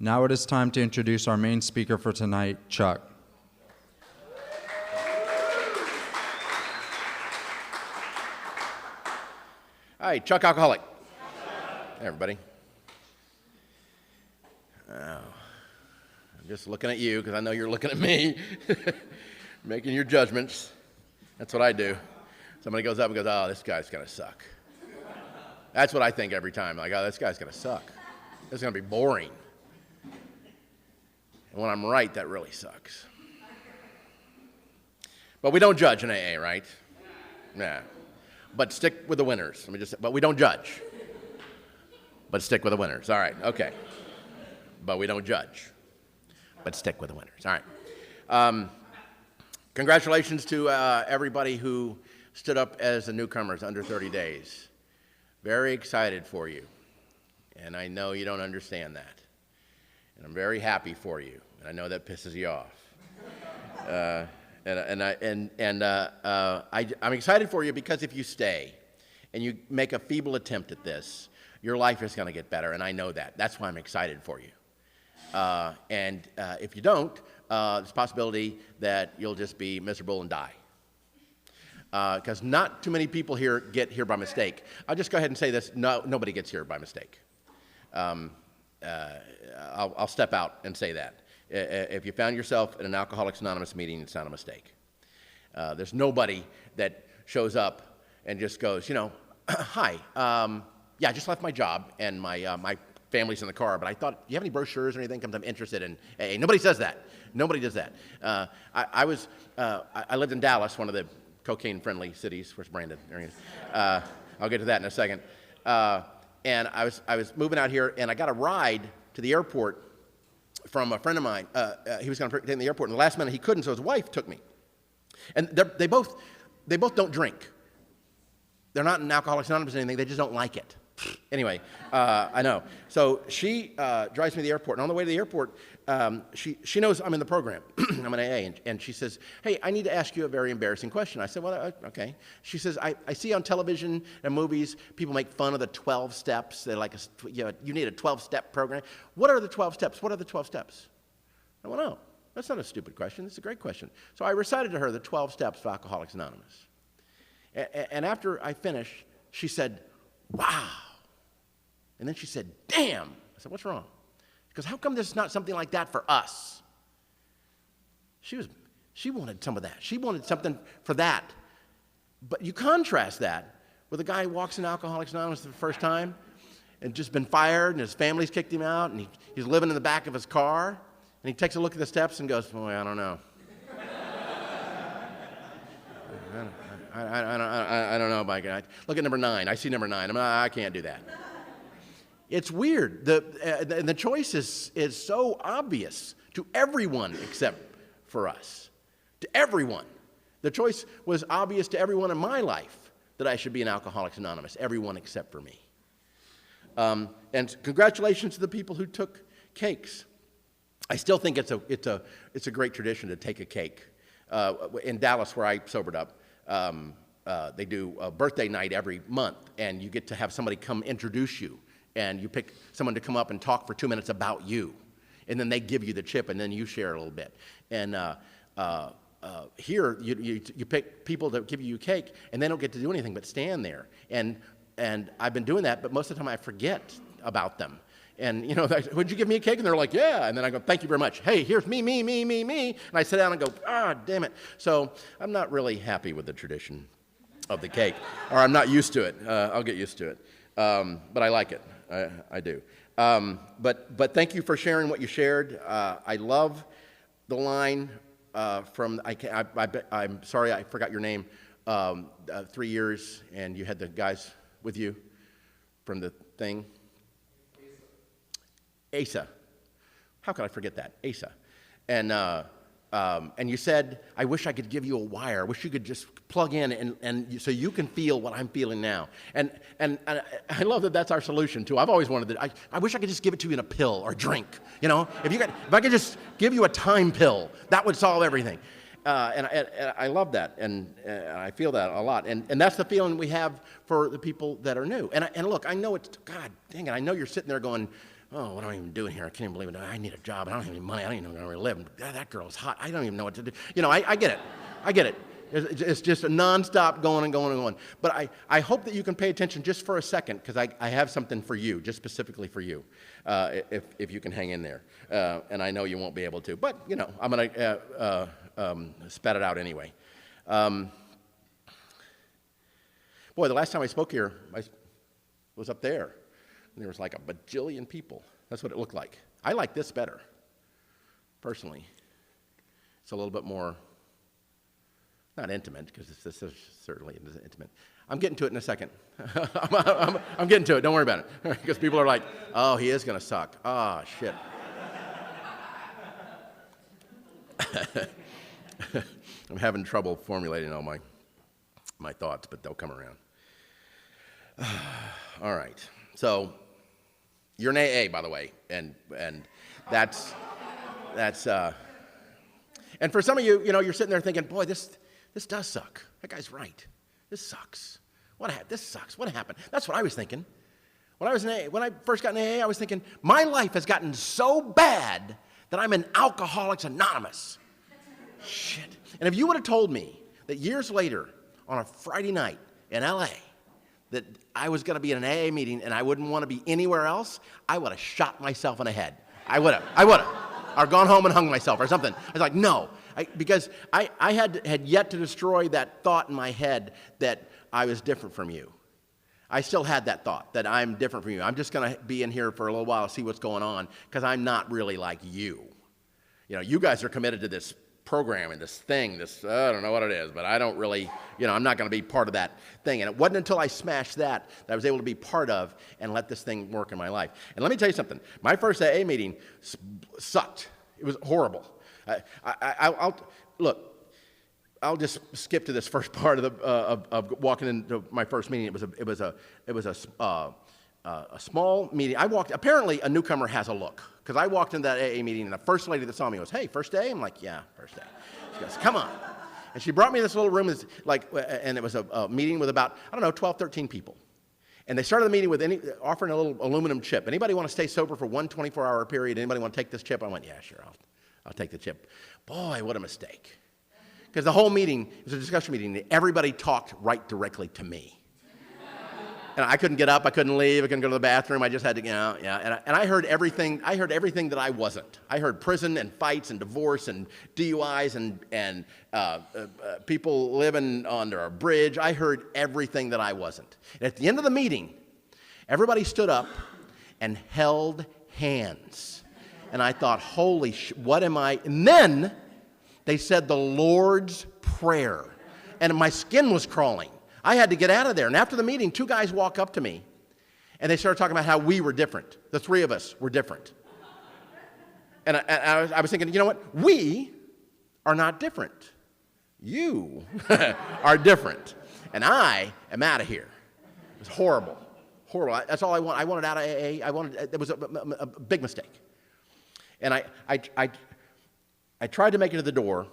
Now it is time to introduce our main speaker for tonight, Chuck. Hi, Chuck Alcoholic. Hey, everybody. Oh, I'm just looking at you because I know you're looking at me, making your judgments. That's what I do. Somebody goes up and goes, oh, this guy's going to suck. That's what I think every time. Like, oh, this guy's going to suck. This is going to be boring. And when I'm right, that really sucks. But we don't judge in AA, right? Yeah. But stick with the winners. Let me just say, but we don't judge. But stick with the winners. All right, okay. But we don't judge. But stick with the winners. All right. Congratulations to everybody who stood up as the newcomers under 30 days. Very excited for you. And I know you don't understand that. And I'm very happy for you. And I know that pisses you off. I'm excited for you because if you stay and you make a feeble attempt at this, your life is going to get better, and I know that. That's why I'm excited for you. If you don't, there's a possibility that you'll just be miserable and die. Because not too many people here get here by mistake. I'll just go ahead and say this. No, nobody gets here by mistake. I'll step out and say that. If you found yourself at an Alcoholics Anonymous meeting, it's not a mistake. There's nobody that shows up and just goes, you know, hi, yeah, I just left my job and my family's in the car, but I thought, do you have any brochures or anything? Because I'm interested in AA. Nobody says that. Nobody does that. I lived in Dallas, one of the cocaine-friendly cities. Where's Brandon? There he is. I'll get to that in a second. And I was moving out here, and I got a ride to the airport from a friend of mine. He was going to take me to the airport, and the last minute he couldn't, so his wife took me. And they both don't drink. They're not in Alcoholics Anonymous or anything. They just don't like it. Anyway, I know. So she drives me to the airport, and on the way to the airport, she knows I'm in the program. I'm in AA, and she says, hey, I need to ask you a very embarrassing question. I said, well, okay. She says, I see on television and movies, people make fun of the 12 steps. They're like, you need a 12-step program. What are the 12 steps? What are the 12 steps? I went, oh, that's not a stupid question. It's a great question. So I recited to her the 12 steps of Alcoholics Anonymous. And after I finished, she said, wow. And then she said, damn. I said, what's wrong? Because how come there's not something like that for us? She wanted some of that. She wanted something for that. But you contrast that with a guy who walks in Alcoholics Anonymous for the first time and just been fired and his family's kicked him out and he's living in the back of his car and he takes a look at the steps and goes, boy, I don't know. I don't know, my God. Look at number 9. I see number 9. I can't do that. It's weird. The choice is so obvious to everyone except for us. To everyone. The choice was obvious to everyone in my life that I should be in Alcoholics Anonymous. Everyone except for me. And congratulations to the people who took cakes. I still think it's a great tradition to take a cake. In Dallas, where I sobered up, they do a birthday night every month, and you get to have somebody come introduce you, and you pick someone to come up and talk for 2 minutes about you, and then they give you the chip, and then you share a little bit. And here, you pick people to give you cake, and they don't get to do anything but stand there. And I've been doing that, but most of the time I forget about them. And, you know, would you give me a cake? And they're like, yeah. And then I go, thank you very much. Hey, here's me. And I sit down and go, damn it. So I'm not really happy with the tradition of the cake. Or I'm not used to it. I'll get used to it. But I like it. I do. But thank you for sharing what you shared. I love the line from, I'm sorry I forgot your name, 3 years, and you had the guys with you from the thing. Asa. How could I forget that? Asa. And you said, I wish I could give you a wire. I wish you could just plug in so you can feel what I'm feeling now. And I love that that's our solution, too. I've always wanted that. I wish I could just give it to you in a pill or drink. You know, if I could just give you a time pill, that would solve everything. And I love that, and I feel that a lot. And that's the feeling we have for the people that are new. And look, I know it's, God dang it, I know you're sitting there going, oh, what am I even doing here? I can't even believe it. I need a job. I don't have any money. I don't even know where I live. That girl is hot. I don't even know what to do. I get it. I get it. It's just a nonstop going and going and going. But I hope that you can pay attention just for a second, because I have something for you, just specifically for you, if you can hang in there. And I know you won't be able to. But, I'm going to spat it out anyway. Boy, the last time I spoke here, I was up there. And there was like a bajillion people. That's what it looked like. I like this better, personally. It's a little bit more, not intimate, because this is certainly intimate. I'm getting to it in a second. I'm getting to it. Don't worry about it. Because people are like, oh, he is going to suck. Oh, shit. I'm having trouble formulating all my thoughts, but they'll come around. All right. So you're an AA, by the way, and that's and for some of you, you're sitting there thinking, boy, this does suck. That guy's right. This sucks. This sucks. What happened? That's what I was thinking. When I first got in AA, I was thinking, my life has gotten so bad that I'm in Alcoholics Anonymous. Shit. And if you would have told me that years later, on a Friday night in LA, that I was going to be in an AA meeting and I wouldn't want to be anywhere else, I would have shot myself in the head. I would have. Or gone home and hung myself or something. I was like, no. Because I had yet to destroy that thought in my head that I was different from you. I still had that thought that I'm different from you. I'm just going to be in here for a little while to see what's going on, because I'm not really like you. You guys are committed to this program and this thing, I don't know what it is, but I don't really, I'm not going to be part of that thing. And it wasn't until I smashed that I was able to be part of and let this thing work in my life. And let me tell you something. My first AA meeting sucked. It was horrible. I'll just skip to this first part of walking into my first meeting. It was a small meeting. Apparently a newcomer has a look, because I walked into that AA meeting and the first lady that saw me goes, hey, first day? I'm like, yeah, first day. She goes, come on. And she brought me in this little room, and it was a meeting with about, 12, 13 people. And they started the meeting with offering a little aluminum chip. Anybody want to stay sober for one 24-hour period? Anybody want to take this chip? I went, yeah, sure, I'll take the chip. Boy, what a mistake. Because the whole meeting was a discussion meeting, and everybody talked right directly to me. And I couldn't get up, I couldn't leave, I couldn't go to the bathroom, I just had to, and I heard everything that I wasn't. I heard prison and fights and divorce and DUIs and people living under a bridge. I heard everything that I wasn't. And at the end of the meeting, everybody stood up and held hands. And I thought, holy what am I? And then they said the Lord's Prayer. And my skin was crawling. I had to get out of there. And after the meeting, two guys walk up to me, and they started talking about how we were different. The three of us were different. And I was thinking, you know what? We are not different. You are different. And I am out of here. It was horrible. Horrible. That's all I wanted. I wanted out of AA. It was a big mistake. And I tried to make it to the door.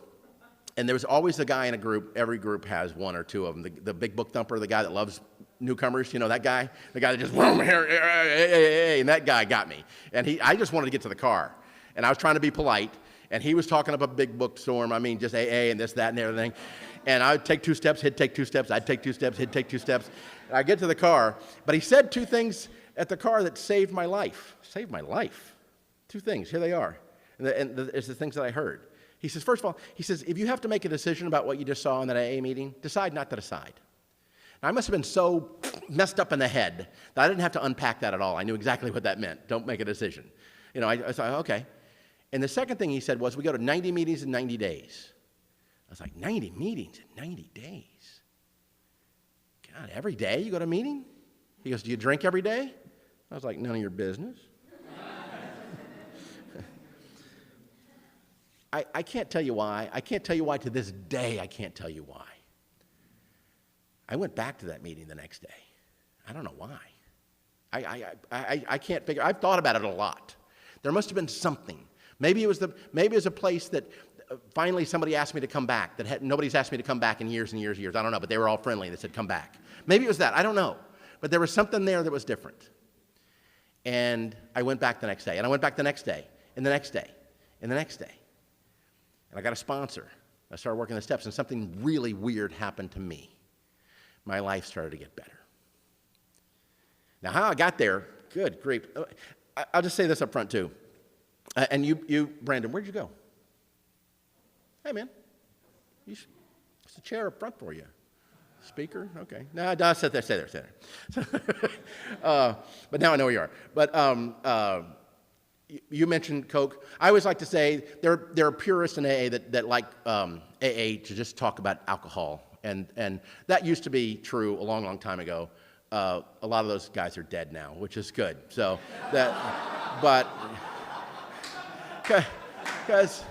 And there was always a guy in a group. Every group has one or two of them. The big book thumper, the guy that loves newcomers, that guy? The guy that just, and that guy got me. And I just wanted to get to the car. And I was trying to be polite. And he was talking up a big book storm. Just AA and this, that, and everything. And I would take 2 steps, he'd take 2 steps. I'd take 2 steps, he'd take 2 steps. And I get to the car. But he said 2 things at the car that saved my life. Saved my life. 2 things. Here they are. And it's the things that I heard. He says, first of all, if you have to make a decision about what you just saw in that AA meeting, decide not to decide. Now, I must have been so messed up in the head that I didn't have to unpack that at all. I knew exactly what that meant. Don't make a decision. I thought, okay. And the second thing he said was, we go to 90 meetings in 90 days. I was like, 90 meetings in 90 days? God, every day you go to a meeting? He goes, do you drink every day? I was like, none of your business. I can't tell you why. I can't tell you why to this day. I can't tell you why. I went back to that meeting the next day. I don't know why. I can't figure. I've thought about it a lot. There must have been something. Maybe it was a place that finally somebody asked me to come back. Nobody's asked me to come back in years and years and years. I don't know, but they were all friendly. They said, come back. Maybe it was that. I don't know. But there was something there that was different. And I went back the next day, and I went back the next day, and the next day, and the next day. And I got a sponsor. I started working the steps, and something really weird happened to me. My life started to get better. Now, how I got there, good grief. I'll just say this up front, too. And you, Brandon, where'd you go? Hey, man. There's a chair up front for you. Speaker? Okay. No, stay there. But now I know where you are. But you mentioned Coke. I always like to say there are purists in AA that like AA to just talk about alcohol. And that used to be true a long, long time ago. A lot of those guys are dead now, which is good. So that, but, because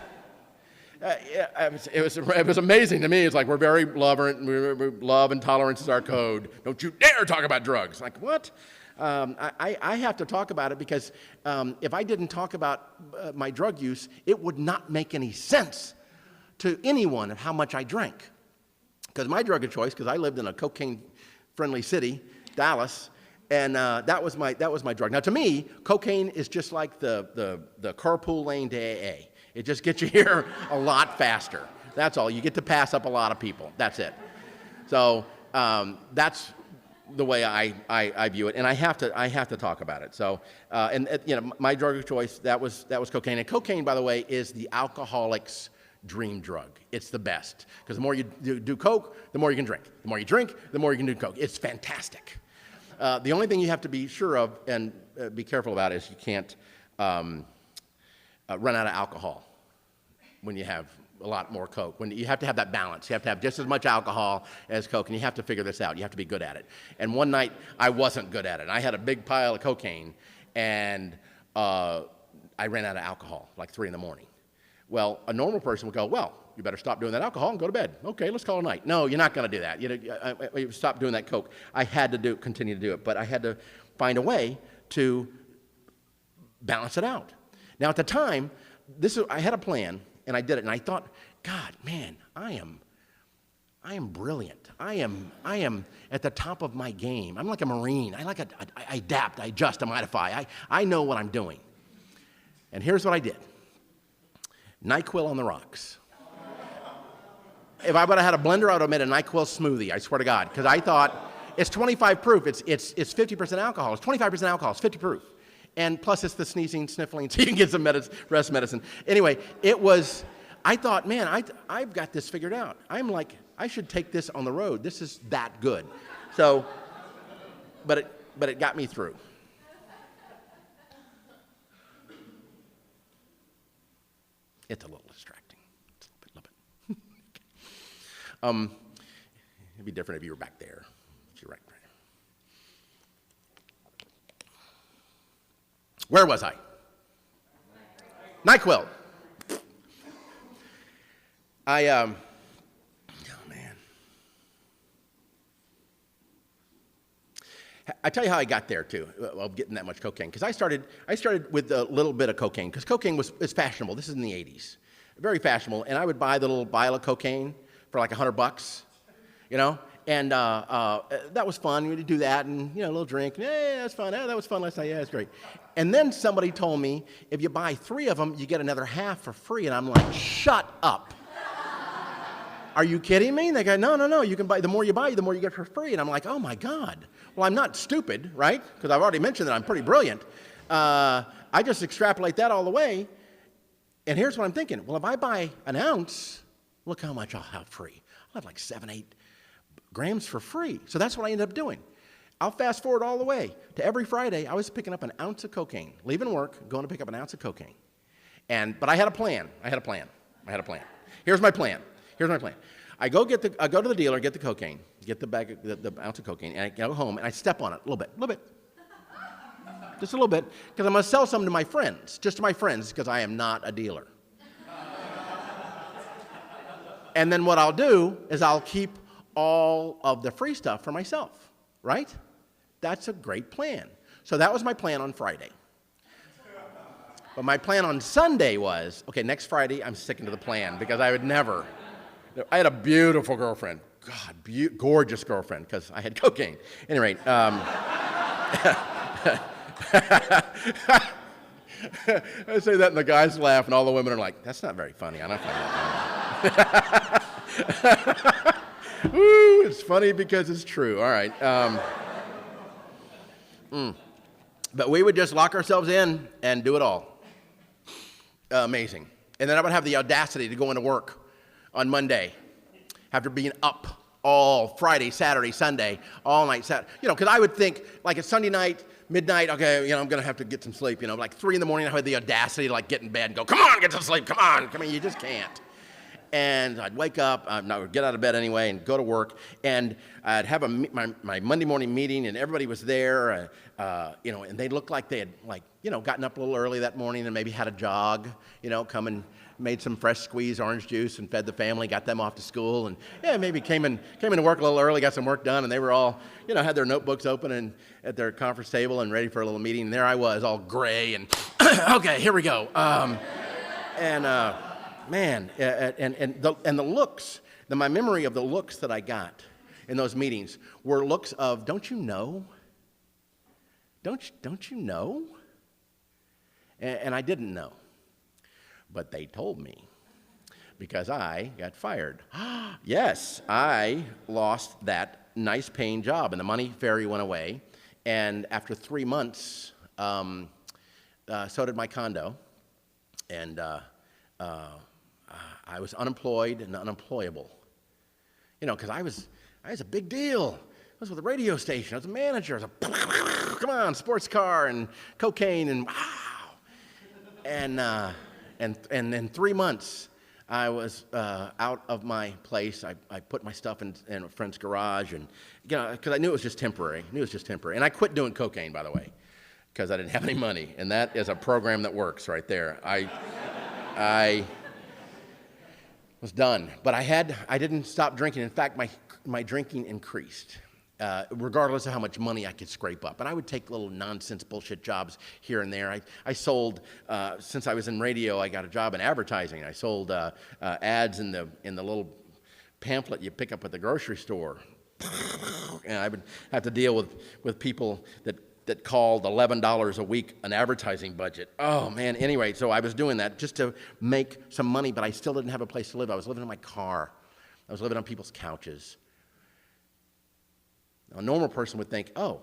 it was amazing to me. It's like we're very love and tolerance is our code. Don't you dare talk about drugs. Like, what? I have to talk about it because if I didn't talk about my drug use, it would not make any sense to anyone of how much I drank. Because my drug of choice, because I lived in a cocaine-friendly city, Dallas, and that was my drug. Now, to me, cocaine is just like the carpool lane to AA. It just gets you here a lot faster. That's all. You get to pass up a lot of people. That's it. So that's the way I view it, and I have to talk about it. So, my drug of choice that was cocaine. And cocaine, by the way, is the alcoholic's dream drug. It's the best because the more you do coke, the more you can drink. The more you drink, the more you can do coke. It's fantastic. The only thing you have to be sure of and be careful about is you can't run out of alcohol when you have a lot more coke. When you have to have that balance. You have to have just as much alcohol as coke, and you have to figure this out. You have to be good at it. And one night, I wasn't good at it. I had a big pile of cocaine, and I ran out of alcohol, like 3 in the morning. Well, a normal person would go, well, you better stop doing that alcohol and go to bed. Okay, let's call it a night. No, you're not going to do that. You stop doing that coke. I had to continue to do it, but I had to find a way to balance it out. Now, at the time, I had a plan, and I did it, and I thought, God, man, I am brilliant. I am at the top of my game. I'm like a Marine. I adapt, I adjust, I modify. I know what I'm doing. And here's what I did. NyQuil on the rocks. If I would have had a blender, I would have made a NyQuil smoothie, I swear to God, because I thought it's 25 proof. It's 50% alcohol. It's 25% alcohol. It's 50 proof. And plus it's the sneezing, sniffling, so you can get some rest medicine. Anyway, I thought, man, I've got this figured out. I'm like, I should take this on the road. This is that good. So, but it got me through. It's a little distracting. It's a little bit. It'd be different if you were back there. You're right. Where was I? NyQuil. Oh man. I tell you how I got there too, of getting that much cocaine. Because I started with a little bit of cocaine, because cocaine is fashionable. This is in the 80s. Very fashionable. And I would buy the little vial of cocaine for like $100, And that was fun. We'd do that and, a little drink. Yeah, that's fun. Yeah, that was fun last night. Yeah, that's great. And then somebody told me, if you buy 3 of them, you get another half for free. And I'm like, shut up. Are you kidding me? They go, no. You can buy, the more you buy, the more you get for free. And I'm like, oh my God. Well, I'm not stupid, right? Because I've already mentioned that I'm pretty brilliant. I just extrapolate that all the way. And here's what I'm thinking. Well, if I buy an ounce, look how much I'll have free. I'll have like 7-8 grams for free. So that's what I ended up doing. I'll fast forward all the way to every Friday. I was picking up an ounce of cocaine, leaving work, going to pick up an ounce of cocaine. But I had a plan. Here's my plan. I go to the dealer, get the cocaine, get the bag, the ounce of cocaine, and I go home and I step on it a little bit, just a little bit, because I'm going to sell some to my friends, just to my friends, because I am not a dealer. And then what I'll do is I'll keep all of the free stuff for myself, right? That's a great plan. So that was my plan on Friday. But my plan on Sunday was, okay, next Friday I'm sticking to the plan, because I would never. I had a beautiful girlfriend. God, gorgeous girlfriend, because I had cocaine. At any rate, I say that and the guys laugh and all the women are like, that's not very funny. I don't find that funny. Woo, it's funny because it's true. All right. But we would just lock ourselves in and do it all. Amazing. And then I would have the audacity to go into work on Monday after being up all Friday, Saturday, Sunday, all night, Saturday. Because I would think, like, it's Sunday night, midnight, okay, I'm going to have to get some sleep. Like 3 in the morning, I had the audacity to, like, get in bed and go, come on, get some sleep, come on. You just can't. And I'd wake up, I would get out of bed anyway and go to work, and I'd have my Monday morning meeting, and everybody was there, and they looked like they had, gotten up a little early that morning and maybe had a jog, come and made some fresh squeezed orange juice and fed the family, got them off to school, and maybe came into work a little early, got some work done, and they were all, had their notebooks open and at their conference table and ready for a little meeting, and there I was, all gray, and okay, here we go. Man, and the looks, my memory of the looks that I got in those meetings were looks of, don't you know? Don't you know? And I didn't know. But they told me because I got fired. Yes, I lost that nice paying job, and the money fairy went away. And after 3 months, so did my condo. And I was unemployed and unemployable. Because I was a big deal. I was with a radio station. I was a manager. I was come on, sports car and cocaine and wow. And in 3 months, I was out of my place. I put my stuff in a friend's garage, and because I knew it was just temporary. And I quit doing cocaine, by the way, because I didn't have any money. And that is a program that works right there. I was done, but I didn't stop drinking. In fact, my drinking increased, regardless of how much money I could scrape up. And I would take little nonsense bullshit jobs here and there. I sold, since I was in radio, I got a job in advertising. I sold ads in the little pamphlet you pick up at the grocery store. And I would have to deal with people that called $11 a week an advertising budget. Oh, man. Anyway, so I was doing that just to make some money, but I still didn't have a place to live. I was living in my car. I was living on people's couches. Now, a normal person would think, oh,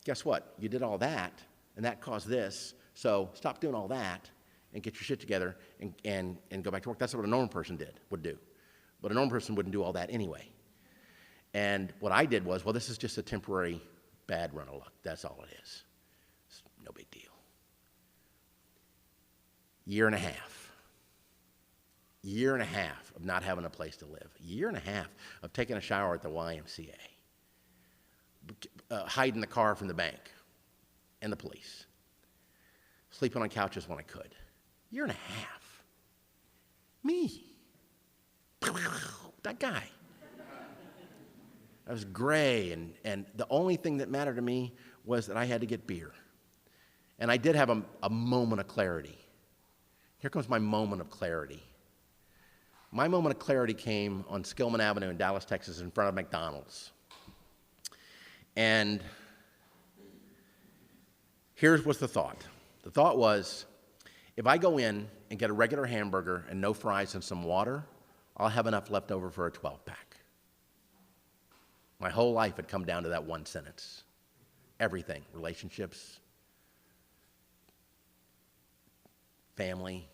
guess what? You did all that, and that caused this, so stop doing all that and get your shit together and go back to work. That's what a normal person would do. But a normal person wouldn't do all that anyway. And what I did was, well, this is just a temporary bad run of luck. That's all it is. It's no big deal. Year and a half of not having a place to live. A year and a half of taking a shower at the YMCA. Hiding the car from the bank and the police. Sleeping on couches when I could. Year and a half. Me. That guy. I was gray, and the only thing that mattered to me was that I had to get beer. And I did have a moment of clarity. Here comes my moment of clarity. My moment of clarity came on Skillman Avenue in Dallas, Texas, in front of McDonald's. And here was the thought. The thought was, if I go in and get a regular hamburger and no fries and some water, I'll have enough left over for a 12-pack. My whole life had come down to that one sentence. Everything, relationships, family,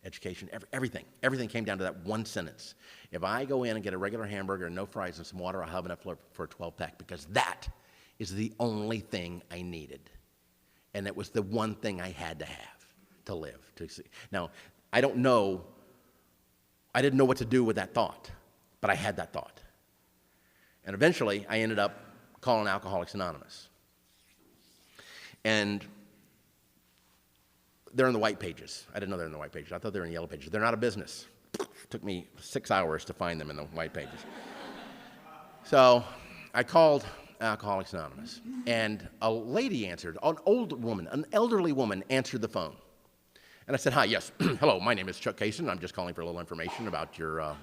education, everything came down to that one sentence. If I go in and get a regular hamburger and no fries and some water, I'll have enough for a 12-pack, because that is the only thing I needed. And it was the one thing I had to have to live. Now, I didn't know what to do with that thought, but I had that thought. And eventually, I ended up calling Alcoholics Anonymous. And they're in the white pages. I didn't know they were in the white pages. I thought they were in the yellow pages. They're not a business. It took me 6 hours to find them in the white pages. So I called Alcoholics Anonymous, and a lady answered, an elderly woman answered the phone. And I said, hi, yes, hello, my name is Chuck Kaysen. I'm just calling for a little information about your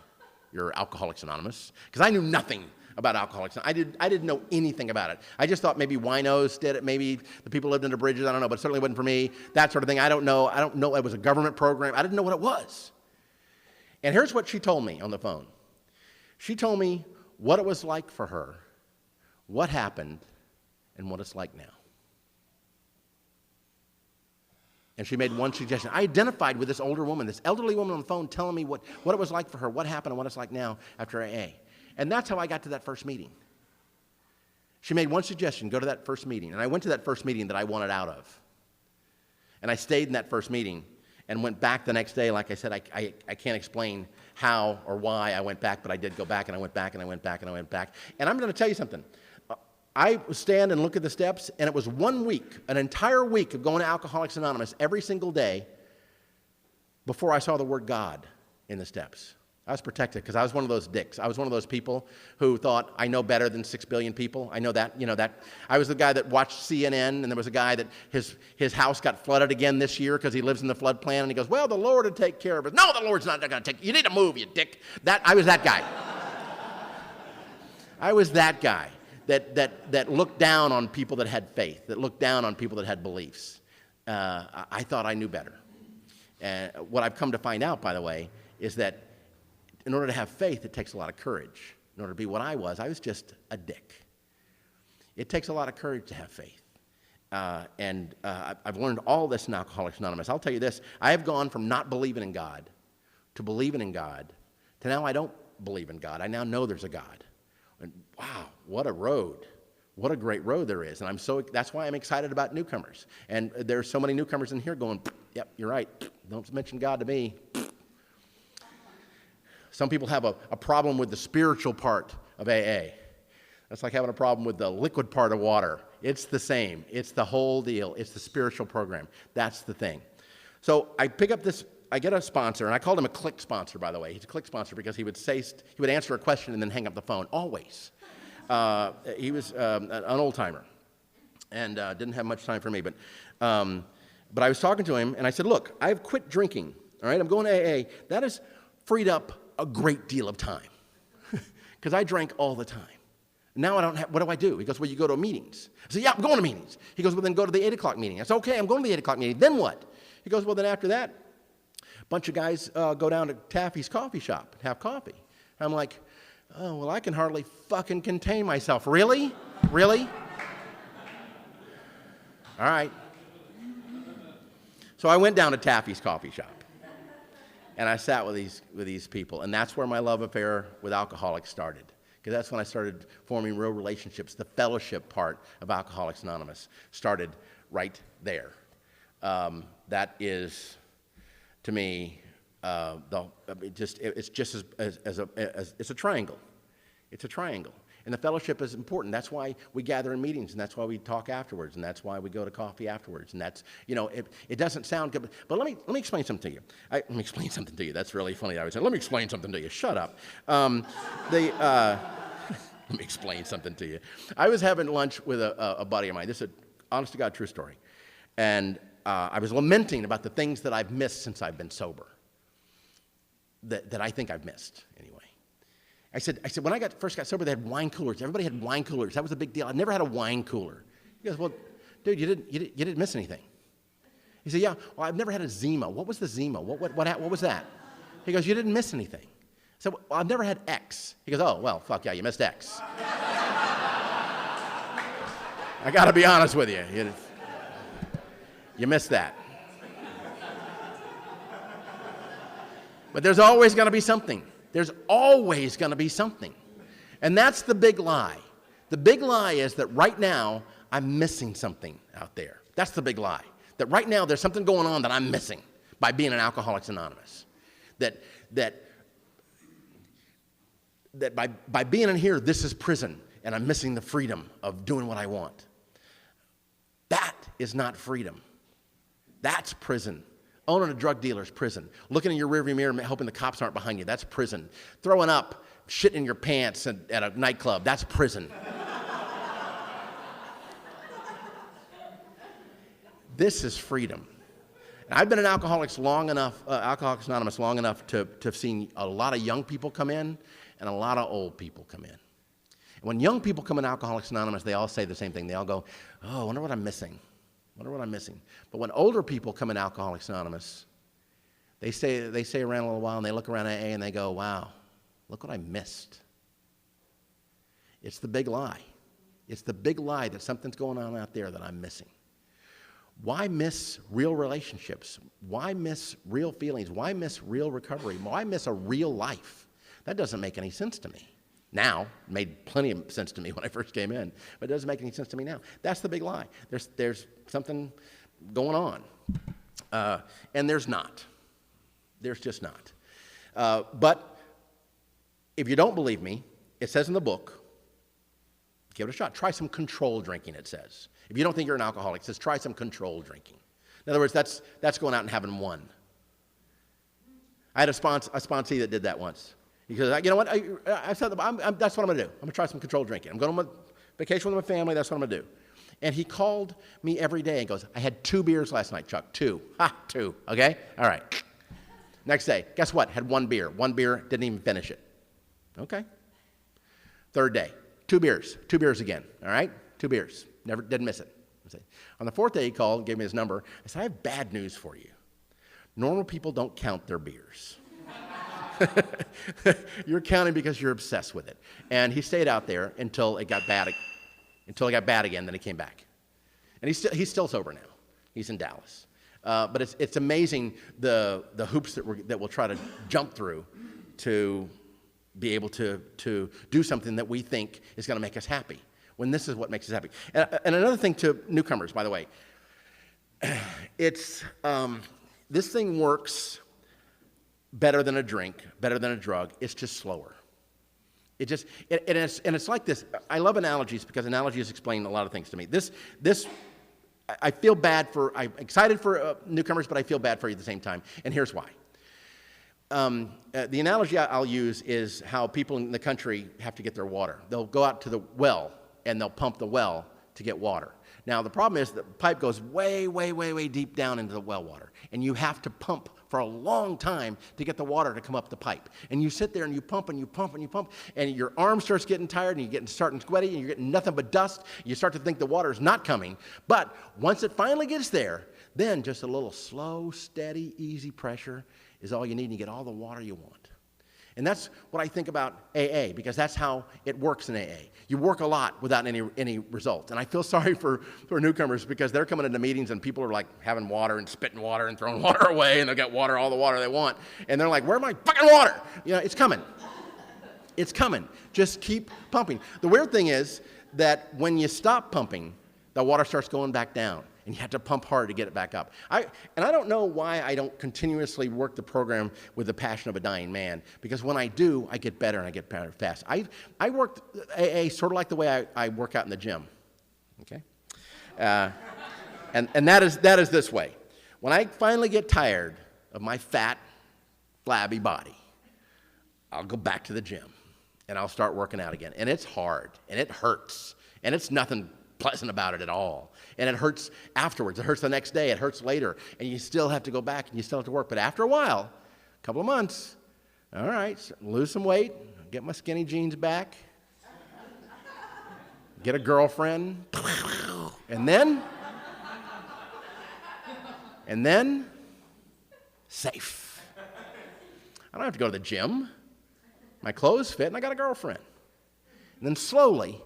Alcoholics Anonymous, because I knew nothing about Alcoholics. I didn't know anything about it. I just thought maybe winos did it, maybe the people lived under bridges, I don't know, but it certainly wasn't for me, that sort of thing. I don't know it was a government program. I didn't know what it was. And here's what she told me on the phone. She told me what it was like for her, what happened, and what it's like now. And she made one suggestion. I identified with this older woman, this elderly woman on the phone telling me what it was like for her, what happened, and what it's like now after AA. And that's how I got to that first meeting. She made one suggestion, go to that first meeting. And I went to that first meeting that I wanted out of. And I stayed in that first meeting and went back the next day. Like I said, I can't explain how or why I went back, but I did go back, and I went back, and I went back, and I went back. And I'm going to tell you something. I would stand and look at the steps, and it was 1 week, an entire week of going to Alcoholics Anonymous every single day before I saw the word God in the steps. I was protected because I was one of those dicks. I was one of those people who thought, I know better than 6 billion people. I know that, that. I was the guy that watched CNN, and there was a guy that his house got flooded again this year because he lives in the flood plan, and he goes, well, the Lord will take care of it. No, the Lord's not going to take, you need to move, you dick. I was that guy. I was that guy. That looked down on people that had faith, that looked down on people that had beliefs. I thought I knew better. And what I've come to find out, by the way, is that in order to have faith, it takes a lot of courage. In order to be what I was just a dick. It takes a lot of courage to have faith. I've learned all this in Alcoholics Anonymous. I'll tell you this, I have gone from not believing in God to believing in God to now I don't believe in God. I now know there's a God. And wow, what a road. What a great road there is. And that's why I'm excited about newcomers. And there's so many newcomers in here going, yep, you're right. Don't mention God to me. Some people have a problem with the spiritual part of AA. That's like having a problem with the liquid part of water. It's the same. It's the whole deal. It's the spiritual program. That's the thing. So I pick up this, I get a sponsor, and I called him a click sponsor, by the way. He's a click sponsor because he would answer a question and then hang up the phone, always. He was an old-timer and didn't have much time for me. But I was talking to him, and I said, look, I've quit drinking, all right? I'm going to AA. That has freed up a great deal of time because I drank all the time. Now I don't have, what do I do? He goes, well, you go to meetings. I said, yeah, I'm going to meetings. He goes, well, then go to the 8 o'clock meeting. I said, okay, I'm going to the 8 o'clock meeting. Then what? He goes, well, then after that, a bunch of guys go down to Taffy's coffee shop and have coffee. I'm like, oh, well, I can hardly fucking contain myself. Really? Really? All right. So I went down to Taffy's coffee shop. And I sat with these people. And that's where my love affair with alcoholics started. Because that's when I started forming real relationships. The fellowship part of Alcoholics Anonymous started right there. That is, to me, it's just it's a triangle. It's a triangle. And the fellowship is important. That's why we gather in meetings, and that's why we talk afterwards, and that's why we go to coffee afterwards. And that's, it doesn't sound good, but let me explain something to you. Let me explain something to you. That's really funny. I was saying, let me explain something to you. Shut up. Let me explain something to you. I was having lunch with a buddy of mine. This is an honest to God true story. And I was lamenting about the things that I've missed since I've been sober. That I think I've missed, anyway. I said, when I first got sober, they had wine coolers. Everybody had wine coolers. That was a big deal. I'd never had a wine cooler. He goes, well, dude, you didn't miss anything. He said, yeah, well, I've never had a Zima. What was the Zima? What was that? He goes, you didn't miss anything. I said, well, I've never had X. He goes, oh, well, fuck yeah, you missed X. I got to be honest with you. You missed that. But there's always going to be something. There's always going to be something. And that's the big lie. The big lie is that right now, I'm missing something out there. That's the big lie. That right now, there's something going on that I'm missing by being an Alcoholics Anonymous. That by being in here, this is prison, and I'm missing the freedom of doing what I want. That is not freedom. That's prison. Owning a drug dealer's prison. Looking in your rearview mirror and hoping the cops aren't behind you, that's prison. Throwing up, shit in your pants at a nightclub, that's prison. This is freedom. And I've been in Alcoholics Anonymous long enough to have seen a lot of young people come in and a lot of old people come in. When young people come in Alcoholics Anonymous, they all say the same thing. They all go, oh, I wonder what I'm missing. Wonder what I'm missing. But when older people come in Alcoholics Anonymous, they stay around a little while and they look around AA and they go, wow, look what I missed. It's the big lie. It's the big lie that something's going on out there that I'm missing. Why miss real relationships? Why miss real feelings? Why miss real recovery? Why miss a real life? That doesn't make any sense to me. Now, it made plenty of sense to me when I first came in, but it doesn't make any sense to me now. That's the big lie. There's something going on, and there's not. There's just not. But if you don't believe me, it says in the book, give it a shot. Try some controlled drinking, it says. If you don't think you're an alcoholic, it says try some controlled drinking. In other words, that's going out and having one. I had a sponsee that did that once. He goes, you know what, I said, that's what I'm going to do. I'm going to try some controlled drinking. I'm going on vacation with my family, that's what I'm going to do. And he called me every day and goes, I had 2 beers last night, Chuck, 2. Ha, 2, okay? All right. Next day, guess what? Had 1 beer. 1 beer, didn't even finish it. Okay. Third day, 2 beers. 2 beers again, all right? 2 beers. Never, didn't miss it. On the 4th day, he called, gave me his number. I said, I have bad news for you. Normal people don't count their beers. You're counting because you're obsessed with it. And he stayed out there until it got bad again, then he came back. And he's still sober now. He's in Dallas. But it's amazing the hoops that we'll try to jump through to be able to do something that we think is going to make us happy, when this is what makes us happy. And another thing to newcomers, by the way, it's this thing works better than a drink, better than a drug. It's just slower. It's like this. I love analogies because analogies explain a lot of things to me. I feel bad I'm excited for newcomers, but I feel bad for you at the same time. And here's why. The analogy I'll use is how people in the country have to get their water. They'll go out to the well and they'll pump the well to get water. Now, the problem is the pipe goes way, way, way, way deep down into the well water, and you have to pump for a long time to get the water to come up the pipe. And you sit there and you pump and you pump and you pump, and your arm starts getting tired and you're starting sweaty and you're getting nothing but dust. You start to think the water is not coming. But once it finally gets there, then just a little slow, steady, easy pressure is all you need, and you get all the water you want. And that's what I think about AA, because that's how it works in AA. You work a lot without any results. And I feel sorry for newcomers, because they're coming into meetings and people are like having water and spitting water and throwing water away, and they'll get all the water they want. And they're like, where's my fucking water? You know, it's coming. It's coming. Just keep pumping. The weird thing is that when you stop pumping, the water starts going back down, and you have to pump hard to get it back up. I don't know why I don't continuously work the program with the passion of a dying man, because when I do, I get better and I get better fast. I worked AA sort of like the way I work out in the gym, okay? And that is this way. When I finally get tired of my fat, flabby body, I'll go back to the gym, and I'll start working out again. And it's hard, and it hurts, and it's nothing pleasant about it at all. And it hurts afterwards. It hurts the next day. It hurts later. And you still have to go back and you still have to work. But after a while, a couple of months, all right, lose some weight, get my skinny jeans back, get a girlfriend, and then safe. I don't have to go to the gym. My clothes fit and I got a girlfriend. And then slowly,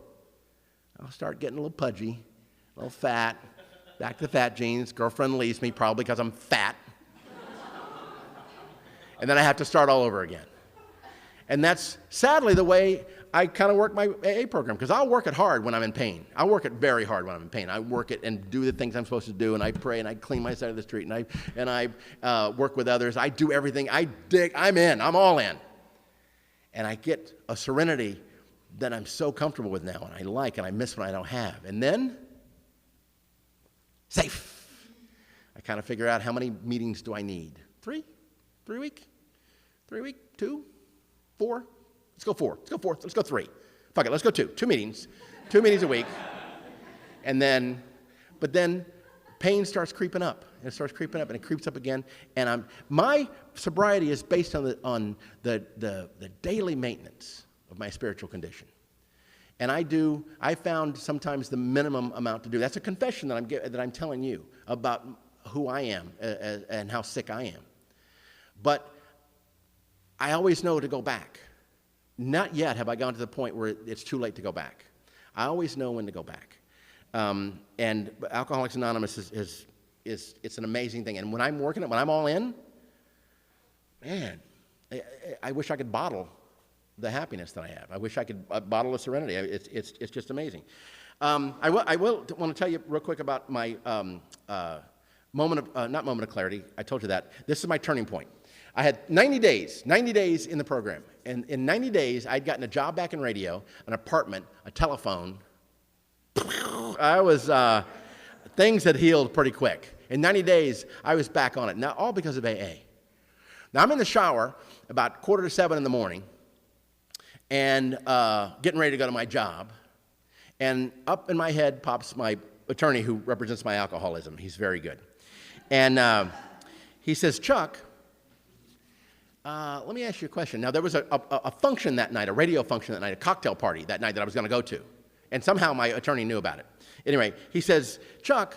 I'll start getting a little pudgy, a little fat, back to the fat jeans. Girlfriend leaves me probably because I'm fat. And then I have to start all over again. And that's sadly the way I kind of work my AA program, because I'll work it hard when I'm in pain. I'll work it very hard when I'm in pain. I work it and do the things I'm supposed to do, and I pray, and I clean my side of the street, and I work with others. I do everything. I'm in. I'm all in. And I get a serenity that I'm so comfortable with now, and I like, and I miss when I don't have. And then, safe. I kind of figure out how many meetings do I need. 3? 3 week? 3 week? 2? 4? Let's go 4. Let's go 4. Let's go 3. Fuck it, let's go 2. 2 meetings. 2 meetings a week. But then pain starts creeping up. And it starts creeping up, and it creeps up again. And my sobriety is based on the daily maintenance of my spiritual condition. And I found sometimes the minimum amount to do. That's a confession that I'm telling you about who I am and how sick I am. But I always know to go back. Not yet have I gone to the point where it's too late to go back. I always know when to go back. And Alcoholics Anonymous is it's an amazing thing. And when I'm working it, when I'm all in, man, I wish I could bottle the happiness that I have. I wish I could bottle the serenity. It's just amazing. I will want to tell you real quick about my not moment of clarity. I told you that. This is my turning point. I had 90 days in the program. And in 90 days, I'd gotten a job back in radio, an apartment, a telephone. I was, things had healed pretty quick. In 90 days, I was back on it. Now, all because of AA. Now, I'm in the shower about 6:45 in the morning and getting ready to go to my job. And up in my head pops my attorney who represents my alcoholism. He's very good. And he says, Chuck, let me ask you a question. Now, there was a function that night, a radio function that night, a cocktail party that night that I was going to go to. And somehow my attorney knew about it. Anyway, he says, Chuck,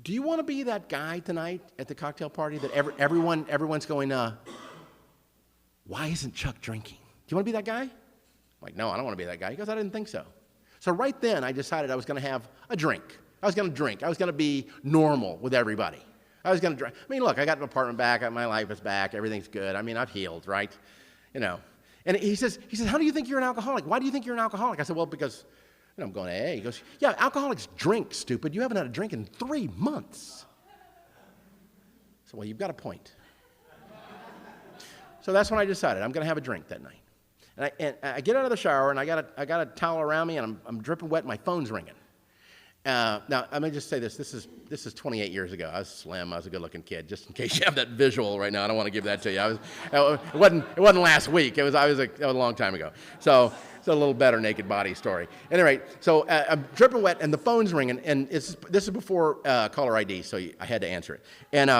do you want to be that guy tonight at the cocktail party that everyone's going, why isn't Chuck drinking? Do you want to be that guy? I'm like, no, I don't want to be that guy. He goes, I didn't think so. So right then, I decided I was going to have a drink. I was going to drink. I was going to be normal with everybody. I was going to drink. I mean, look, I got an apartment back. My life is back. Everything's good. I mean, I've healed, right? You know. And he says, how do you think you're an alcoholic? Why do you think you're an alcoholic? I said, well, because I'm going to AA. He goes, yeah, alcoholics drink, stupid. You haven't had a drink in 3 months. So, well, you've got a point. So that's when I decided I'm going to have a drink that night. And I get out of the shower, and I got a towel around me, and I'm dripping wet, and my phone's ringing. Now, let me just say this. This is 28 years ago. I was slim. I was a good-looking kid. Just in case you have that visual right now, I don't want to give that to you. It wasn't last week. That was a long time ago. So it's a little better naked body story. Anyway, so I'm dripping wet, and the phone's ringing, and this is before caller ID, so I had to answer it. And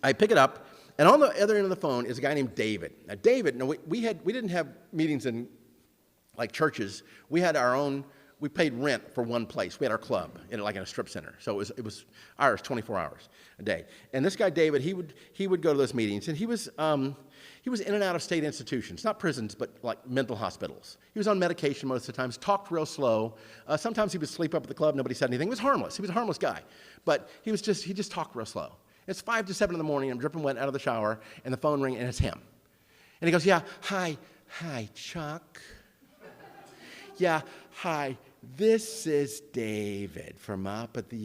I pick it up, and on the other end of the phone is a guy named David. Now, David, we didn't have meetings in like churches. We had our own. We paid rent for one place. We had our club in a strip center. So it was ours, 24 hours a day. And this guy David, he would go to those meetings, and he was in and out of state institutions, not prisons, but like mental hospitals. He was on medication most of the times, talked real slow. Sometimes he would sleep up at the club. Nobody said anything. He was harmless. He was a harmless guy, but he just talked real slow. It's 5 to 7 in the morning. I'm dripping wet out of the shower, and the phone rings, and it's him. And he goes, "Yeah, hi, Chuck. Yeah, hi." This is David from up at the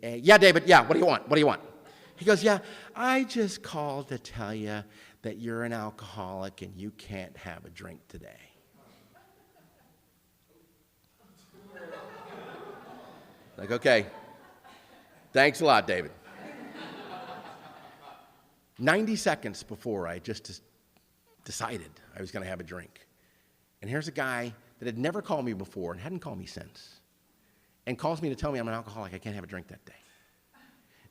AA. Yeah, David, yeah, what do you want? He goes, yeah, I just called to tell you that you're an alcoholic and you can't have a drink today. Like, okay, thanks a lot, David. 90 seconds before I just decided I was going to have a drink. And here's a guy that had never called me before and hadn't called me since, and calls me to tell me I'm an alcoholic, I can't have a drink that day.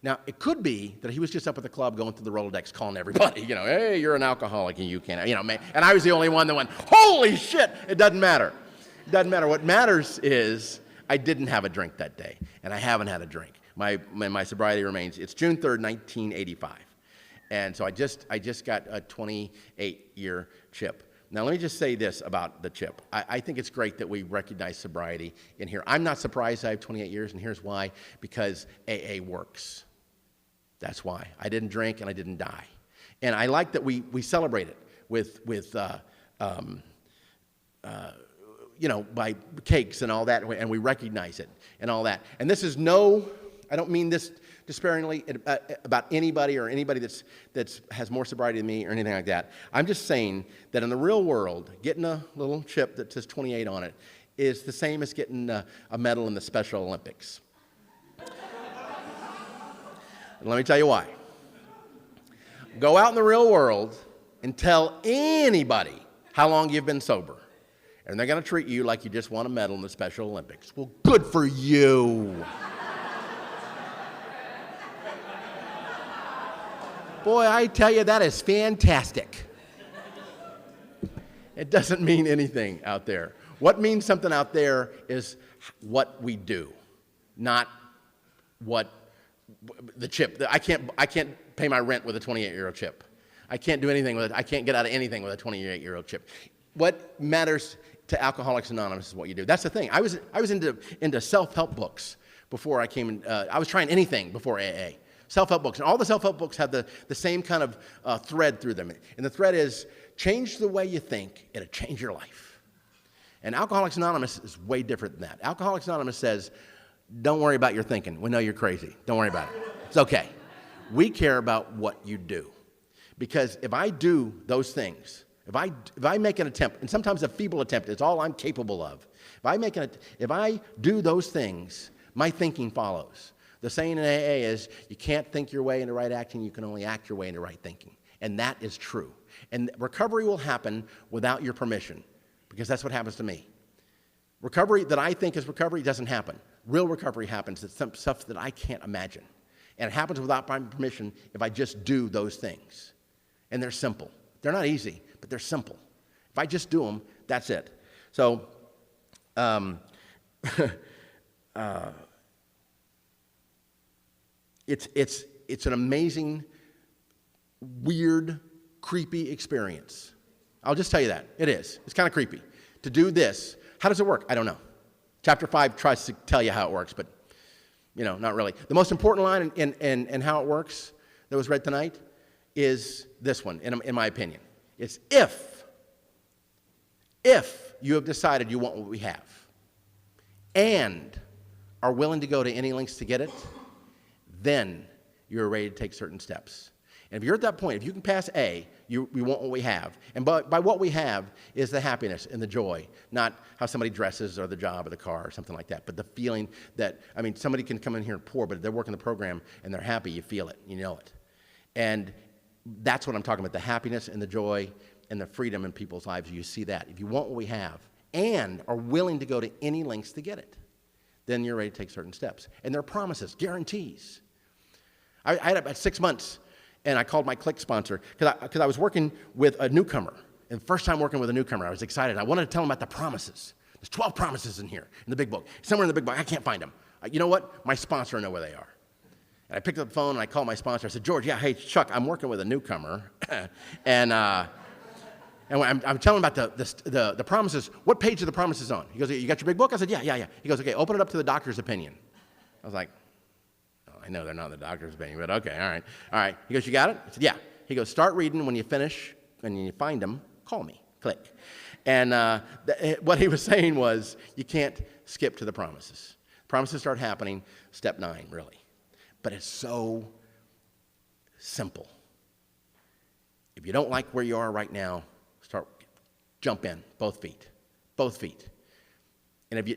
Now, it could be that he was just up at the club going through the Rolodex calling everybody, hey, you're an alcoholic and you can't, and I was the only one that went, holy shit, it doesn't matter. It doesn't matter. What matters is I didn't have a drink that day, and I haven't had a drink. My sobriety remains, it's June 3rd, 1985. And so I just got a 28-year chip. Now, let me just say this about the chip. I think it's great that we recognize sobriety in here. I'm not surprised I have 28 years, and here's why. Because AA works. That's why. I didn't drink, and I didn't die. And I like that we celebrate it with by cakes and all that, and we recognize it and all that. And this is I don't mean this despairingly about anybody or anybody that has more sobriety than me or anything like that. I'm just saying that in the real world, getting a little chip that says 28 on it is the same as getting a medal in the Special Olympics. And let me tell you why. Go out in the real world and tell anybody how long you've been sober, and they're going to treat you like you just won a medal in the Special Olympics. Well, good for you. Boy, I tell you, that is fantastic. It doesn't mean anything out there. What means something out there is what we do, not what the chip. I can't pay my rent with a 28-year-old chip. I can't do anything with it. I can't get out of anything with a 28-year-old chip. What matters to Alcoholics Anonymous is what you do. That's the thing. I was into self-help books before I came in. I was trying anything before AA. Self-help books. And all the self-help books have the same kind of thread through them. And the thread is, change the way you think, it'll change your life. And Alcoholics Anonymous is way different than that. Alcoholics Anonymous says, don't worry about your thinking. We know you're crazy. Don't worry about it. It's okay. We care about what you do. Because if I do those things, if I make an attempt, and sometimes a feeble attempt is all I'm capable of. If I do those things, my thinking follows. The saying in AA is, you can't think your way into right acting, you can only act your way into right thinking. And that is true. And recovery will happen without your permission, because that's what happens to me. Recovery that I think is recovery doesn't happen. Real recovery happens. It's some stuff that I can't imagine. And it happens without my permission if I just do those things. And they're simple. They're not easy, but they're simple. If I just do them, that's it. So, it's an amazing, weird, creepy experience. I'll just tell you that. It is. It's kind of creepy. To do this, how does it work? I don't know. Chapter 5 tries to tell you how it works, but, not really. The most important line in how it works that was read tonight is this one, in my opinion. It's if you have decided you want what we have and are willing to go to any lengths to get it, then you're ready to take certain steps. And if you're at that point, if you can pass A, you want what we have. And by what we have is the happiness and the joy, not how somebody dresses or the job or the car or something like that, but the feeling that, somebody can come in here poor, but if they're working the program and they're happy, you feel it, you know it. And that's what I'm talking about, the happiness and the joy and the freedom in people's lives. You see that. If you want what we have and are willing to go to any lengths to get it, then you're ready to take certain steps. And there are promises, guarantees. I had about 6 months, and I called my click sponsor because I was working with a newcomer. And the first time working with a newcomer, I was excited. I wanted to tell him about the promises. There's 12 promises in here, in the big book. Somewhere in the big book, I can't find them. You know what? My sponsor will know where they are. And I picked up the phone, and I called my sponsor. I said, George, yeah, hey, Chuck, I'm working with a newcomer. and I'm telling him about the promises. What page are the promises on? He goes, you got your big book? I said, yeah. He goes, okay, open it up to the doctor's opinion. I was like, oh, I know they're not the doctor's opinion, but okay, all right. He goes, you got it? I said, yeah. He goes, start reading. When you finish, when you find them, call me. Click. And what he was saying was, you can't skip to the promises. Promises start happening, step 9, really. But it's so simple. If you don't like where you are right now, jump in, both feet. And if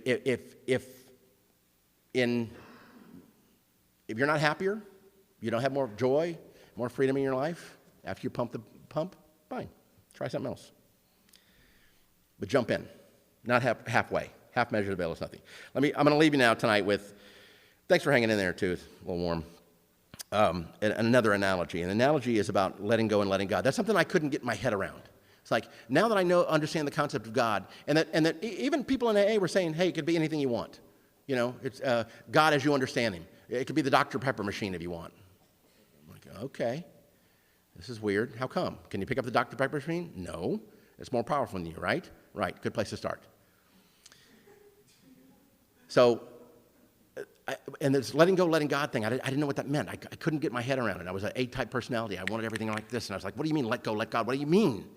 you're not happier, you don't have more joy, more freedom in your life after you pump, fine, try something else. But jump in, not halfway. Half measure of the bill is nothing. I'm going to leave you now tonight with. Thanks for hanging in there, too. It's a little warm. Another analogy. An analogy is about letting go and letting God. That's something I couldn't get my head around. It's like, now that I understand the concept of God, and that even people in AA were saying, hey, it could be anything you want. It's God as you understand Him. It could be the Dr. Pepper machine if you want. I'm like, okay, this is weird. How come? Can you pick up the Dr. Pepper machine? No. It's more powerful than you, right? Right. Good place to start. So, and this letting go, letting God thing, I didn't know what that meant. I couldn't get my head around it. I was an A-type personality. I wanted everything like this. And I was like, what do you mean, let go, let God? What do you mean?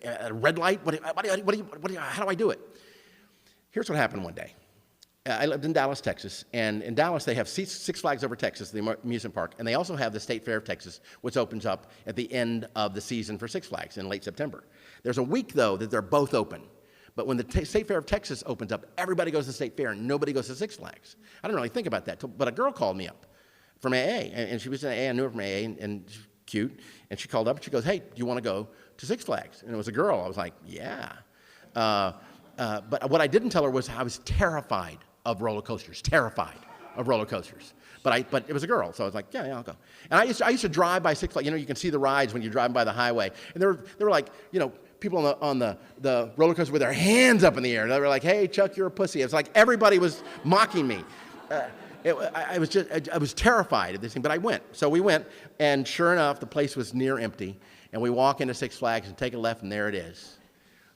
A red light? How do I do it? Here's what happened one day. I lived in Dallas, Texas. And in Dallas, they have Six Flags Over Texas, the amusement park. And they also have the State Fair of Texas, which opens up at the end of the season for Six Flags in late September. There's a week, though, that they're both open. But when the State Fair of Texas opens up, everybody goes to the State Fair and nobody goes to Six Flags. I didn't really think about that, but a girl called me up from AA, and she was in AA. I knew her from AA, and she's cute. And she called up and she goes, hey, do you want to go to Six Flags? And it was a girl. I was like, yeah. But what I didn't tell her was I was terrified of roller coasters. But it was a girl, so I was like, yeah, I'll go. And I used to drive by Six Flags. You can see the rides when you're driving by the highway. And there were like, people the roller coaster with their hands up in the air. They were like, hey, Chuck, you're a pussy. It's like everybody was mocking me. I was terrified of this thing, but I went. So we went, and sure enough, the place was near empty. And we walk into Six Flags and take a left, and there it is,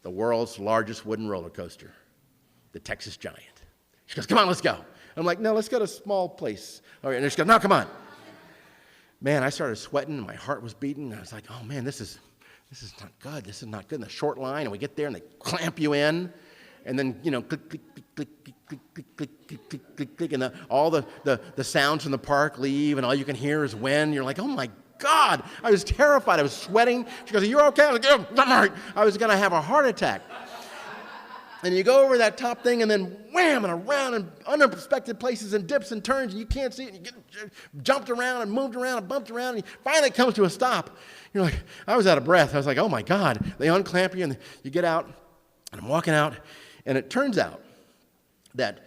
the world's largest wooden roller coaster, the Texas Giant. She goes, come on, let's go. I'm like, no, let's go to a small place. All right, and she goes, no, come on. Man, I started sweating, and my heart was beating. And I was like, oh, man, this is not good. This is not good. And the short line, and we get there, and they clamp you in. And then, click, click, click, click, click, click, click, click, click, click, click, and all the sounds from the park leave, and all you can hear is wind. You're like, oh, my God. I was terrified. I was sweating. She goes, are you okay? I was like, yeah, I'm all right. I was going to have a heart attack. And you go over that top thing, and then wham, and around in unexpected places and dips and turns, and you can't see it. And you get jumped around and moved around and bumped around, and finally it comes to a stop. You're like, I was out of breath. I was like, oh, my God. They unclamp you, and you get out, and I'm walking out, and it turns out that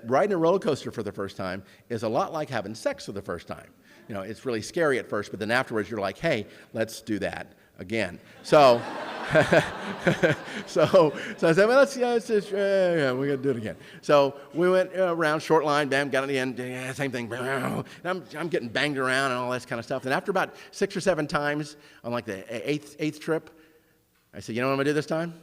riding a roller coaster for the first time is a lot like having sex for the first time. It's really scary at first, but then afterwards you're like, hey, let's do that again. So, so I said, well, we're going to do it again. So we went around, short line, bam, got to the end, yeah, same thing. And I'm getting banged around and all that kind of stuff. And after about 6 or 7 times on like the eighth trip, I said, you know what I'm going to do this time?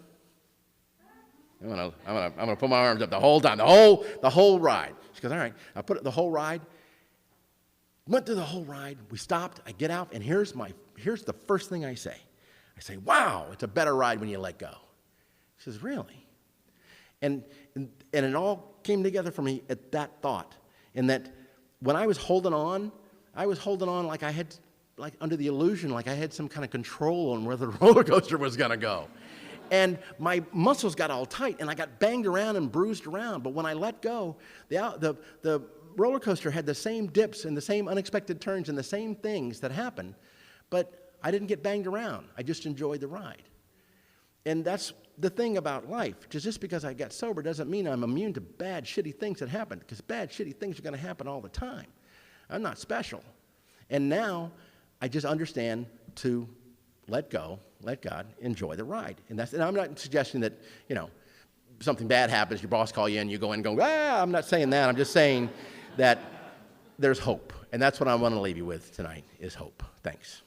I'm gonna put my arms up the whole time, the whole ride. She goes, all right. I put it the whole ride. Went through the whole ride. We stopped. I get out, and here's the first thing I say. I say, wow, it's a better ride when you let go. She says, really? And it all came together for me at that thought. And that when I was holding on like I had, like under the illusion, like I had some kind of control on where the roller coaster was gonna go. And my muscles got all tight, and I got banged around and bruised around. But when I let go, the roller coaster had the same dips and the same unexpected turns and the same things that happened, but I didn't get banged around. I just enjoyed the ride. And that's the thing about life. Just because I got sober doesn't mean I'm immune to bad, shitty things that happen, because bad, shitty things are going to happen all the time. I'm not special. And now I just understand to let go, let God, enjoy the ride. And I'm not suggesting that, something bad happens, your boss call you in, you go in and go, I'm not saying that. I'm just saying that there's hope. And that's what I want to leave you with tonight, is hope. Thanks.